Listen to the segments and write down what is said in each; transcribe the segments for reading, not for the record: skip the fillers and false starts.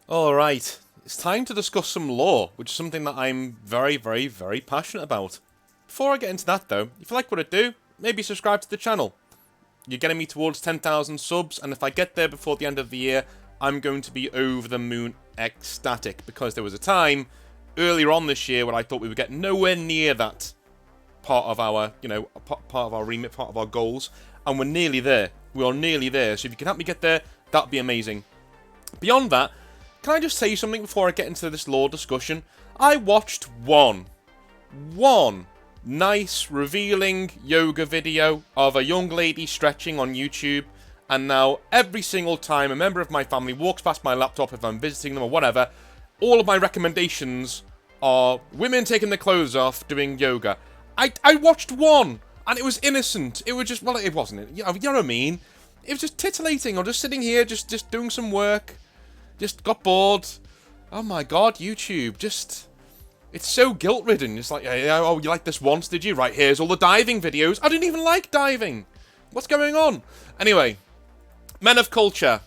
Alright, it's time to discuss some lore, which is something that I'm very, very, very passionate about. Before I get into that though, if you like what I do, maybe subscribe to the channel. You're getting me towards 10,000 subs, and if I get there before the end of the year, I'm going to be over the moon ecstatic, because there was a time earlier on this year where I thought we would get nowhere near that part of our, part of our remit, part of our goals, and we're nearly there. We are nearly there, so if you can help me get there, that'd be amazing. Beyond that, can I just say something before I get into this lore discussion? I watched one nice, revealing yoga video of a young lady stretching on YouTube, and now every single time a member of my family walks past my laptop, if I'm visiting them or whatever, all of my recommendations are women taking their clothes off doing yoga. I watched one, and it was innocent. It was just, well, it wasn't. You know what I mean? It was just titillating, or just sitting here, just doing some work. Just got bored. Oh my god, YouTube. It's so guilt-ridden. It's like, oh, you liked this once, did you? Right, here's all the diving videos. I didn't even like diving. What's going on? Anyway, men of culture.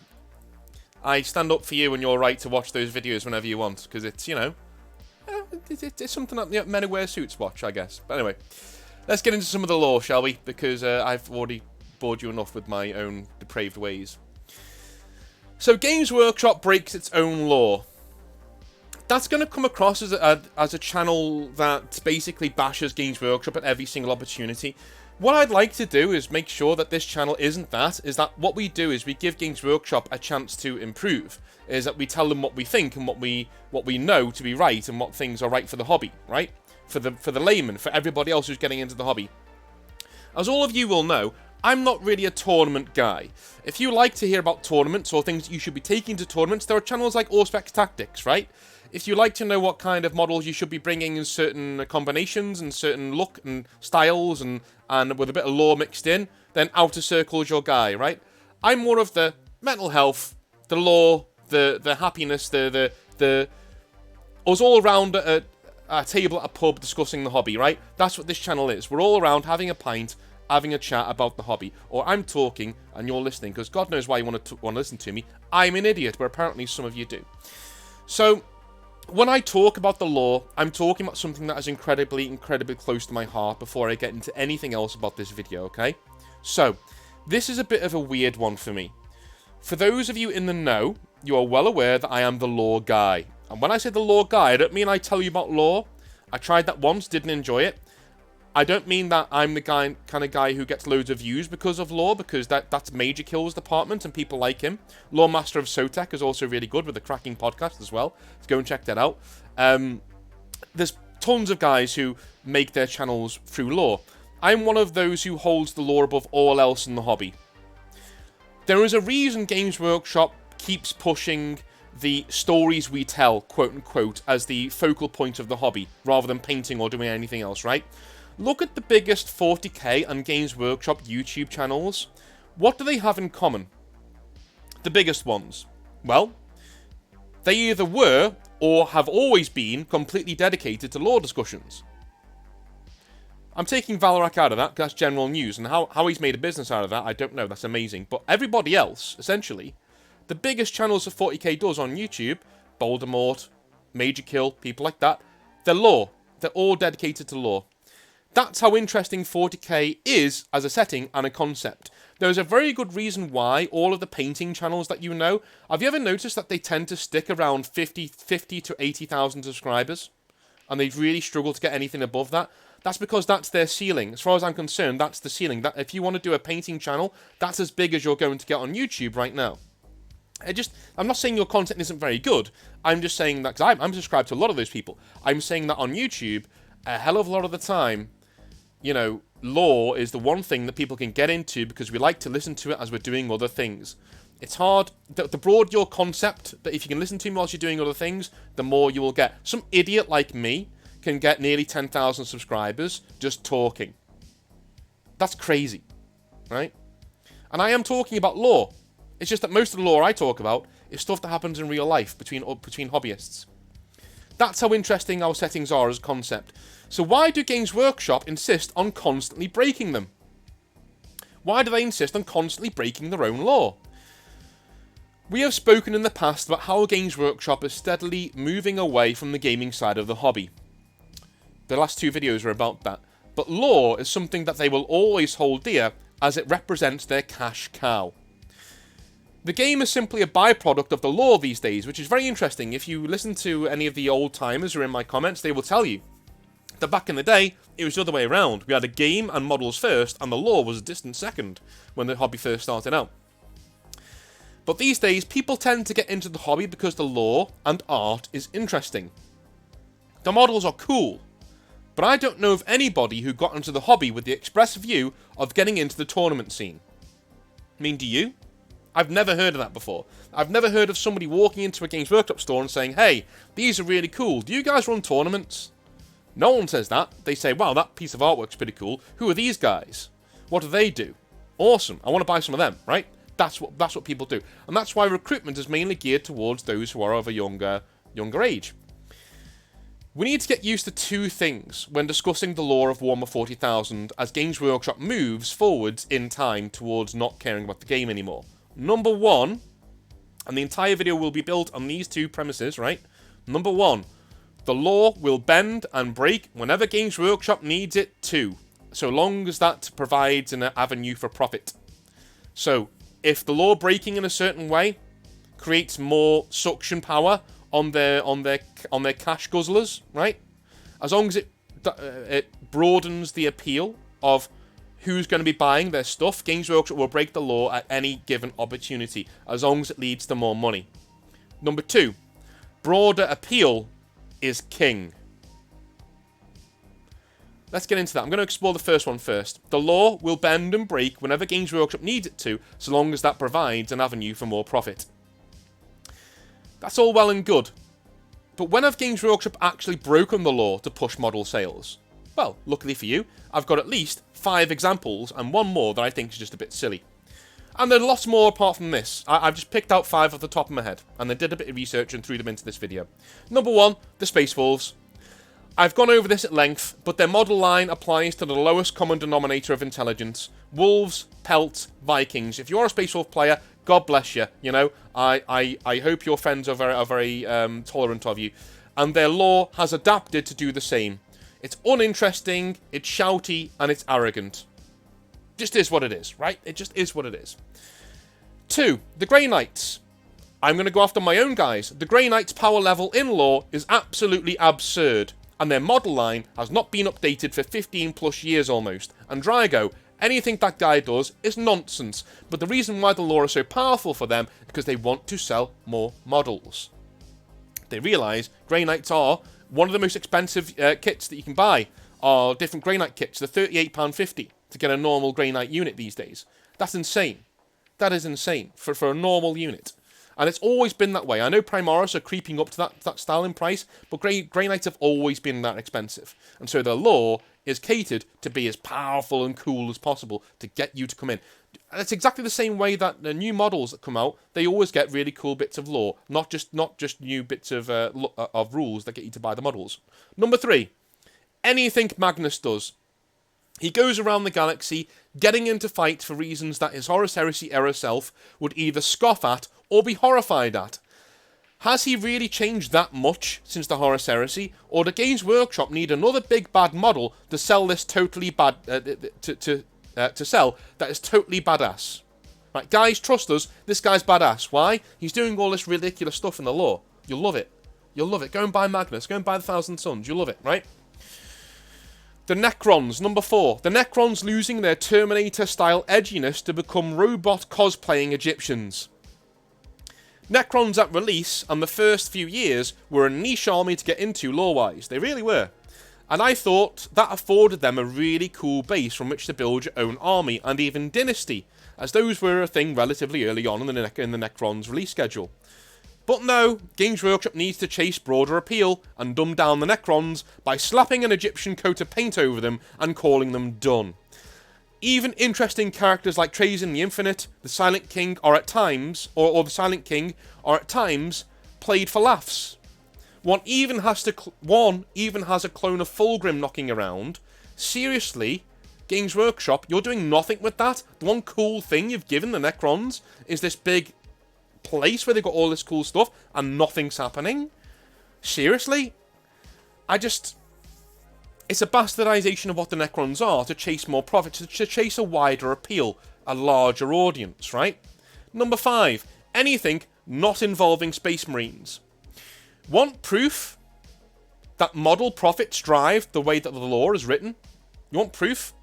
I stand up for you and your right to watch those videos whenever you want. Because it's, it's something that men who wear suits watch, I guess. But anyway, let's get into some of the lore, shall we? Because I've already bored you enough with my own depraved ways. So Games Workshop breaks its own lore. That's going to come across as a channel that basically bashes Games Workshop at every single opportunity. What I'd like to do is make sure that this channel isn't that. Is that what we do is we give Games Workshop a chance to improve. Is that we tell them what we think and what we know to be right and what things are right for the hobby, right? For the layman, for everybody else who's getting into the hobby. As all of you will know, I'm not really a tournament guy. If you like to hear about tournaments or things you should be taking to tournaments, there are channels like Auspex Tactics, right? If you like to know what kind of models you should be bringing in certain combinations and certain look and styles and with a bit of lore mixed in, then Outer Circle's your guy, right? I'm more of the mental health, the lore, the happiness, the us all around a table at a pub discussing the hobby, right? That's what this channel is. We're all around having a pint, having a chat about the hobby, or I'm talking and you're listening, because God knows why you want to listen to me. I'm an idiot, but apparently some of you do. So, when I talk about the lore, I'm talking about something that is incredibly, incredibly close to my heart before I get into anything else about this video, okay? So, this is a bit of a weird one for me. For those of you in the know, you are well aware that I am the lore guy. And when I say the lore guy, I don't mean I tell you about lore. I tried that once, didn't enjoy it. I don't mean that I'm the kind of guy who gets loads of views because of lore, because that's Major Kill's department and people like him. Lore Master of Sotek is also really good with a cracking podcast as well. Let's go and check that out. There's tons of guys who make their channels through lore. I'm one of those who holds the lore above all else in the hobby. There is a reason Games Workshop keeps pushing the stories we tell, quote-unquote, as the focal point of the hobby, rather than painting or doing anything else, right? Look at the biggest 40k and Games Workshop YouTube channels. What do they have in common? The biggest ones. Well, they either were, or have always been, completely dedicated to lore discussions. I'm taking Valorak out of that, because that's general news, and how he's made a business out of that, I don't know, that's amazing. But everybody else, essentially, the biggest channels that 40k does on YouTube, Voldemort, Major Kill, people like that, they're lore. They're all dedicated to lore. That's how interesting 40k is as a setting and a concept. There's a very good reason why all of the painting channels that you know, have you ever noticed that they tend to stick around 50 to 80,000 subscribers? And they really struggle to get anything above that? That's because that's their ceiling. As far as I'm concerned, that's the ceiling. That if you want to do a painting channel, that's as big as you're going to get on YouTube right now. I'm not saying your content isn't very good. I'm just saying that, because I'm subscribed to a lot of those people. I'm saying that on YouTube, a hell of a lot of the time, lore is the one thing that people can get into because we like to listen to it as we're doing other things. It's hard. The broader your concept, that if you can listen to me whilst you're doing other things, the more you will get. Some idiot like me can get nearly 10,000 subscribers just talking. That's crazy, right? And I am talking about lore. It's just that most of the lore I talk about is stuff that happens in real life between hobbyists. That's how interesting our settings are as a concept. So why do Games Workshop insist on constantly breaking them? Why do they insist on constantly breaking their own lore? We have spoken in the past about how Games Workshop is steadily moving away from the gaming side of the hobby. The last 2 videos are about that. But lore is something that they will always hold dear, as it represents their cash cow. The game is simply a byproduct of the lore these days, which is very interesting. If you listen to any of the old timers or in my comments, they will tell you that back in the day, it was the other way around. We had a game and models first, and the lore was a distant second when the hobby first started out. But these days, people tend to get into the hobby because the lore and art is interesting. The models are cool, but I don't know of anybody who got into the hobby with the express view of getting into the tournament scene. I mean, do you? I've never heard of that before. I've never heard of somebody walking into a Games Workshop store and saying, hey, these are really cool. Do you guys run tournaments? No one says that. They say, wow, that piece of artwork's pretty cool. Who are these guys? What do they do? Awesome. I want to buy some of them, right? That's what people do. And that's why recruitment is mainly geared towards those who are of a younger age. We need to get used to 2 things when discussing the lore of Warhammer 40,000 as Games Workshop moves forwards in time towards not caring about the game anymore. Number 1, and the entire video will be built on these 2 premises, right? Number 1, the lore will bend and break whenever Games Workshop needs it to, so long as that provides an avenue for profit. So, if the lore breaking in a certain way creates more suction power on their cash guzzlers, right? As long as it broadens the appeal of who's going to be buying their stuff, Games Workshop will break the law at any given opportunity, as long as it leads to more money. Number 2, broader appeal is king. Let's get into that. I'm going to explore the first one first. The law will bend and break whenever Games Workshop needs it to, so long as that provides an avenue for more profit. That's all well and good. But when have Games Workshop actually broken the law to push model sales? Well, luckily for you, I've got at least 5 examples and one more that I think is just a bit silly. And there are lots more apart from this. I've just picked out 5 off the top of my head, and I did a bit of research and threw them into this video. Number 1, the Space Wolves. I've gone over this at length, but their model line applies to the lowest common denominator of intelligence. Wolves, pelts, Vikings. If you're a Space Wolf player, God bless you. You know, I hope your friends are very tolerant of you. And their lore has adapted to do the same. It's uninteresting, it's shouty, and it's arrogant. Just is what it is, right? It just is what it is. 2, the Grey Knights. I'm going to go after my own guys. The Grey Knights' power level in lore is absolutely absurd, and their model line has not been updated for 15 plus years almost. And Drago, anything that guy does is nonsense, but the reason why the lore is so powerful for them is because they want to sell more models. They realise Grey Knights are one of the most expensive kits that you can buy, are different Grey Knight kits. They're £38.50 to get a normal Grey Knight unit these days. That's insane. That is insane for a normal unit. And it's always been that way. I know Primaris are creeping up to that style in price, but Grey Knights have always been that expensive. And so their lore is catered to be as powerful and cool as possible to get you to come in. And it's exactly the same way that the new models that come out, they always get really cool bits of lore, not just new bits of rules that get you to buy the models. Number 3, anything Magnus does. He goes around the galaxy, getting into fights for reasons that his Horus Heresy era self would either scoff at or be horrified at. Has he really changed that much since the Horus Heresy, or do Games Workshop need another big bad model to sell this totally bad to sell that is totally badass? Right, guys, trust us. This guy's badass. Why? He's doing all this ridiculous stuff in the lore. You'll love it. You'll love it. Go and buy Magnus. Go and buy the Thousand Suns. You'll love it, right? The Necrons, number 4. The Necrons losing their Terminator-style edginess to become robot cosplaying Egyptians. Necrons at release and the first few years were a niche army to get into lore-wise. They really were. And I thought that afforded them a really cool base from which to build your own army and even dynasty, as those were a thing relatively early on in the Necrons release schedule. But no, Games Workshop needs to chase broader appeal and dumb down the Necrons by slapping an Egyptian coat of paint over them and calling them done. Even interesting characters like Trajan the Infinite, the Silent King are at times, or the Silent King are at times played for laughs. One even has a clone of Fulgrim knocking around. Seriously, Games Workshop, you're doing nothing with that. The one cool thing you've given the Necrons is this big place where they've got all this cool stuff and nothing's happening? Seriously? It's a bastardization of what the Necrons are to chase more profits, to chase a wider appeal, a larger audience, right? Number 5, anything not involving Space Marines. Want proof that model profits drive the way that the lore is written? You want proof?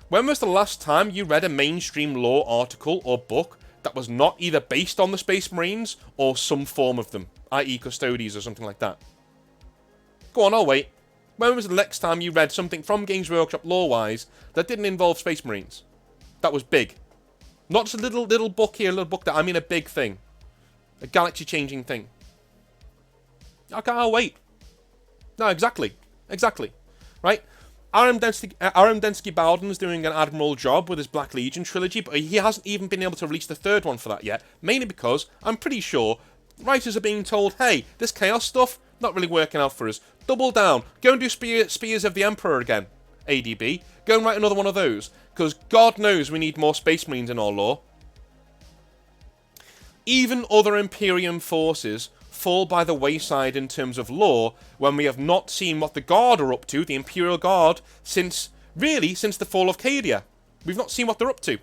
When was the last time you read a mainstream lore article or book that was not either based on the Space Marines or some form of them, i.e. Custodes or something like that? Go on, I'll wait. When was the next time you read something from Games Workshop lore-wise that didn't involve Space Marines? That was big. Not just a little book here, a little book there. I mean a big thing. A galaxy-changing thing. Okay, I'll wait. No, exactly. Exactly. Right? R.M. Densky Bowden's doing an admirable job with his Black Legion trilogy, but he hasn't even been able to release the third one for that yet. Mainly because I'm pretty sure writers are being told, hey, this Chaos stuff, not really working out for us. Double down. Go and do Spears of the Emperor again, ADB. Go and write another one of those. Because God knows we need more Space Marines in our lore. Even other Imperium forces fall by the wayside in terms of lore when we have not seen what the Guard are up to, the Imperial Guard, since the fall of Cadia. We've not seen what they're up to.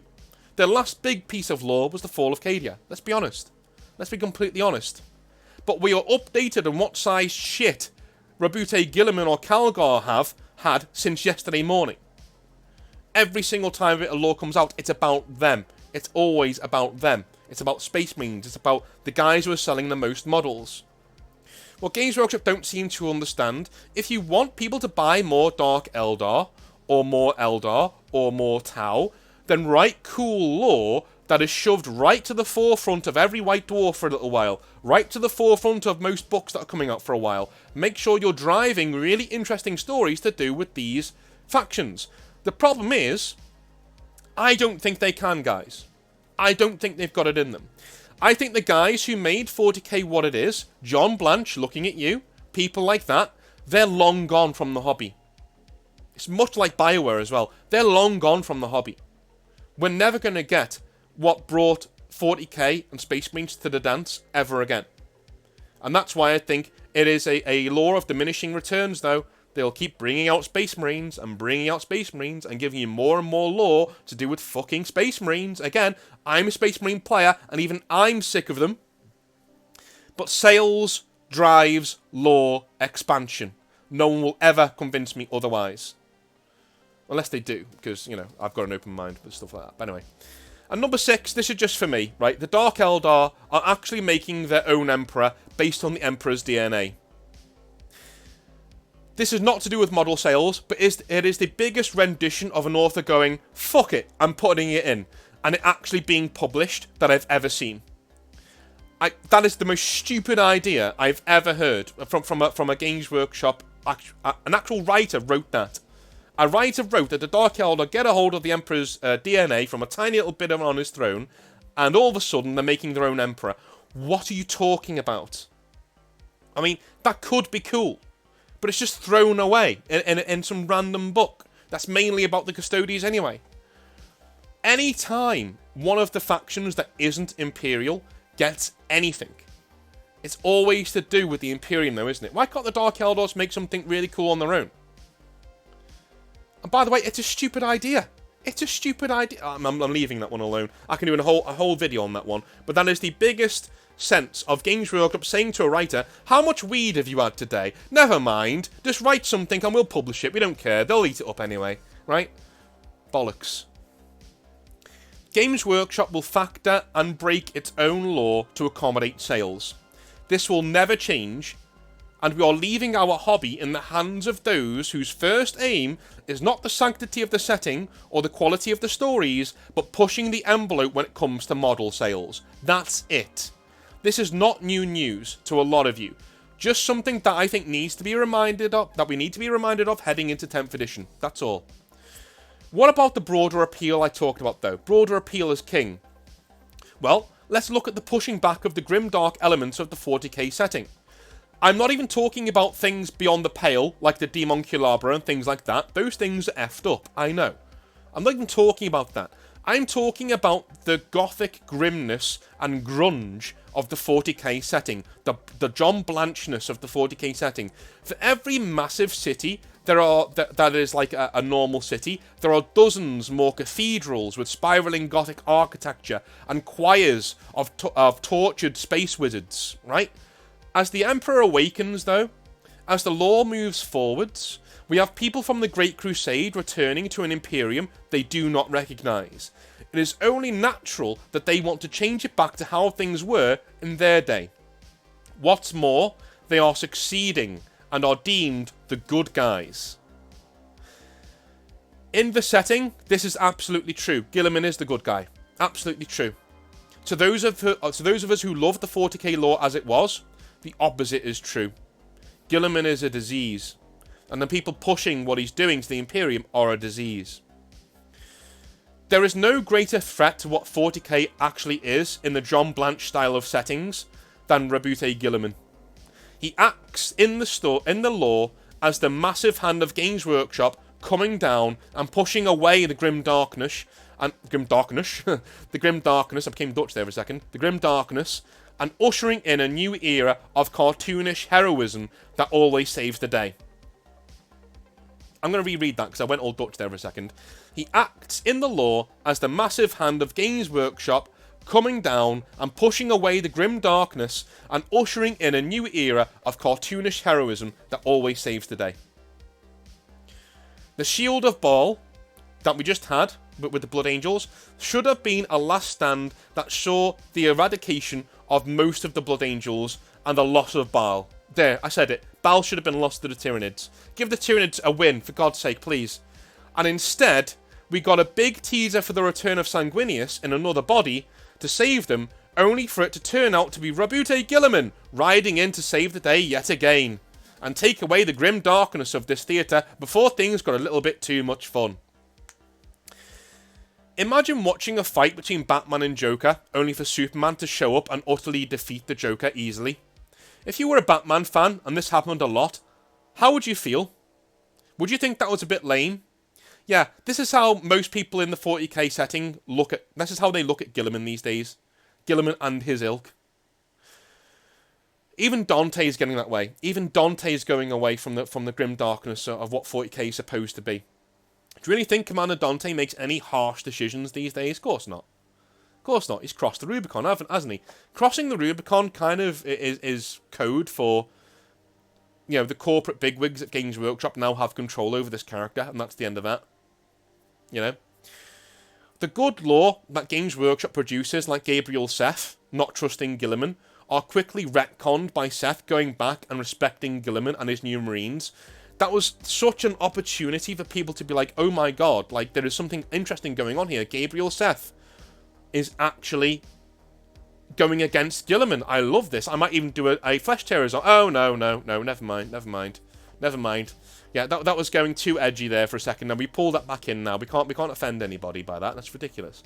Their last big piece of lore was the fall of Cadia. Let's be honest. Let's be completely honest. But we are updated on what size shit Rabute Gilliman or Calgar have had since yesterday morning. Every single time a lore comes out, it's about them. It's always about them. It's about Space Marines. It's about the guys who are selling the most models. What Games Workshop don't seem to understand, if you want people to buy more Dark Eldar, or more Eldar, or more Tau, then write cool lore that is shoved right to the forefront of every White Dwarf for a little while, right to the forefront of most books that are coming out for a while. Make sure you're driving really interesting stories to do with these factions. The problem is, I don't think they can, guys. I don't think they've got it in them. I think the guys who made 40k what it is, John Blanche looking at you, people like that, they're long gone from the hobby. It's much like BioWare as well. They're long gone from the hobby. We're never going to get what brought 40k and Space Marines to the dance ever again. And that's why I think it is a law of diminishing returns, though. They'll keep bringing out Space Marines and bringing out Space Marines and giving you more and more lore to do with fucking Space Marines. Again, I'm a Space Marine player, and even I'm sick of them. But sales drives lore expansion. No one will ever convince me otherwise. Unless they do, because, you know, I've got an open mind with stuff like that. But anyway. And number 6, this is just for me, right? The Dark Eldar are actually making their own Emperor based on the Emperor's DNA. This is not to do with model sales, but it is the biggest rendition of an author going, fuck it, I'm putting it in, and it actually being published that I've ever seen. That is the most stupid idea I've ever heard from a Games Workshop. An actual writer wrote that. A writer wrote that the Dark Eldar get a hold of the Emperor's DNA from a tiny little bit on his throne, and all of a sudden they're making their own Emperor. What are you talking about? I mean, that could be cool. But it's just thrown away in some random book that's mainly about the Custodes anyway. Any time one of the factions that isn't Imperial gets anything, it's always to do with the Imperium though, isn't it? Why can't the Dark Eldars make something really cool on their own? And by the way, it's a stupid idea. It's a stupid idea. I'm leaving that one alone. I can do a whole video on that one. But that is the biggest sense of Games Workshop saying to a writer, how much weed have you had today? Never mind, just write something and we'll publish it. We don't care, they'll eat it up anyway, right? Bollocks. Games Workshop will factor and break its own lore to accommodate sales. This will never change, and we are leaving our hobby in the hands of those whose first aim is not the sanctity of the setting or the quality of the stories, but pushing the envelope when it comes to model sales. That's it. This is not new news to a lot of you. Just something that I think needs to be reminded of, that we need to be reminded of heading into 10th edition. That's all. What about the broader appeal I talked about though? Broader appeal is king. Well, let's look at the pushing back of the grimdark elements of the 40k setting. I'm not even talking about things beyond the pale, like the Demon Culabra and things like that. Those things are effed up, I know. I'm not even talking about that. I'm talking about the gothic grimness and grunge of the 40k setting, the John Blanchness of the 40k setting. For every massive city that is like a normal city, there are dozens more cathedrals with spiraling gothic architecture and choirs of tortured space wizards, right? As the Emperor awakens, though, as the lore moves forwards, we have people from the Great Crusade returning to an Imperium they do not recognise. It is only natural that they want to change it back to how things were in their day. What's more, they are succeeding and are deemed the good guys. In the setting, this is absolutely true. Guilliman is the good guy. Absolutely true. To those of us who love the 40k lore as it was, the opposite is true. Guilliman is a disease, and the people pushing what he's doing to the Imperium are a disease. There is no greater threat to what 40k actually is in the John Blanche style of settings than Rabute Guilliman. He acts in the lore as the massive hand of Games Workshop coming down and pushing away the grim darkness, I became Dutch there for a second, the grim darkness, and ushering in a new era of cartoonish heroism that always saves the day. I'm going to reread that because I went all Dutch there for a second. He acts in the lore as the massive hand of Games Workshop coming down and pushing away the grim darkness and ushering in a new era of cartoonish heroism that always saves the day. The Shield of Baal that we just had with the Blood Angels should have been a last stand that saw the eradication of most of the Blood Angels and the loss of Baal. There, I said it. Baal should have been lost to the Tyranids. Give the Tyranids a win, for God's sake, please. And instead, we got a big teaser for the return of Sanguinius in another body to save them, only for it to turn out to be Rabute Guilliman riding in to save the day yet again, and take away the grim darkness of this theatre before things got a little bit too much fun. Imagine watching a fight between Batman and Joker, only for Superman to show up and utterly defeat the Joker easily. If you were a Batman fan, and this happened a lot, how would you feel? Would you think that was a bit lame? Yeah, this is how most people in the 40k setting this is how they look at Guilliman these days. Guilliman and his ilk. Even Dante is getting that way. Even Dante is going away from the grim darkness of what 40k is supposed to be. Do you really think Commander Dante makes any harsh decisions these days? Of course not. Of course not. He's crossed the Rubicon, hasn't he? Crossing the Rubicon kind of is code for, the corporate bigwigs at Games Workshop now have control over this character, and that's the end of that. The good lore that Games Workshop produces, like Gabriel Seth, not trusting Guilliman, are quickly retconned by Seth going back and respecting Guilliman and his new Marines. That was such an opportunity for people to be like, oh my god, like there is something interesting going on here. Gabriel Seth is actually going against Guilliman. I love this. I might even do a Flesh Tearers on. Oh, no, never mind. Yeah, that was going too edgy there for a second, and we pull that back in now. We can't offend anybody by that. That's ridiculous.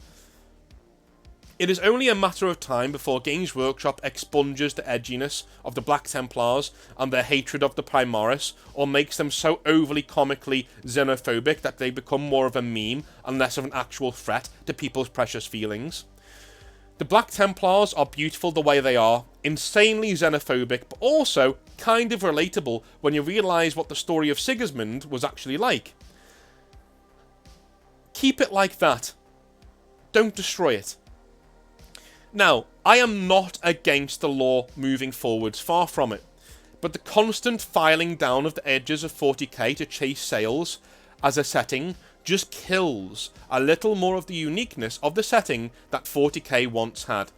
It is only a matter of time before Games Workshop expunges the edginess of the Black Templars and their hatred of the Primaris, or makes them so overly comically xenophobic that they become more of a meme and less of an actual threat to people's precious feelings. The Black Templars are beautiful the way they are, insanely xenophobic, but also kind of relatable when you realise what the story of Sigismund was actually like. Keep it like that. Don't destroy it. Now, I am not against the lore moving forwards, far from it, but the constant filing down of the edges of 40k to chase sales as a setting just kills a little more of the uniqueness of the setting that 40k once had.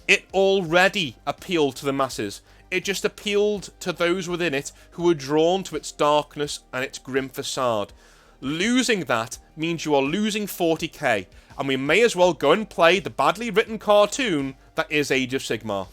It already appealed to the masses. It just appealed to those within it who were drawn to its darkness and its grim facade. Losing that means you are losing 40k, and we may as well go and play the badly written cartoon that is Age of Sigmar.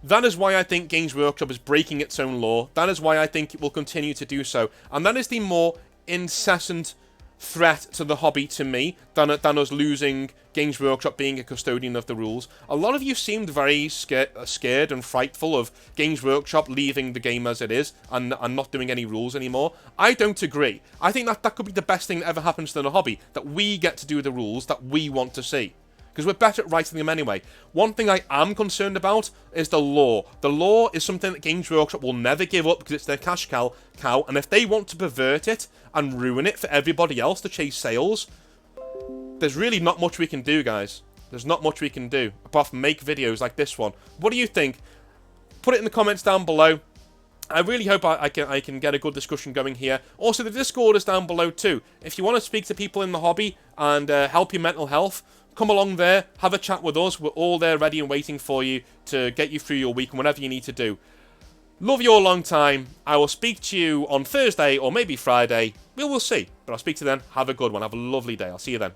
That is why I think Games Workshop is breaking its own law. That is why I think it will continue to do so. And that is the more incessant threat to the hobby to me than us losing Games Workshop being a custodian of the rules. A lot of you seemed very scared and frightful of Games Workshop leaving the game as it is and not doing any rules anymore. I don't agree. I think that could be the best thing that ever happens to the hobby, that we get to do the rules that we want to see. Because we're better at writing them anyway. One thing I am concerned about is the law. The law is something that Games Workshop will never give up because it's their cash cow, and if they want to pervert it and ruin it for everybody else to chase sales, there's really not much we can do, guys. There's not much we can do, apart from make videos like this one. What do you think? Put it in the comments down below. I really hope I can get a good discussion going here. Also, the Discord is down below too. If you want to speak to people in the hobby and help your mental health, come along there, have a chat with us. We're all there ready and waiting for you to get you through your week and whatever you need to do. Love you all a long time. I will speak to you on Thursday or maybe Friday. We will see. But I'll speak to you then. Have a good one. Have a lovely day. I'll see you then.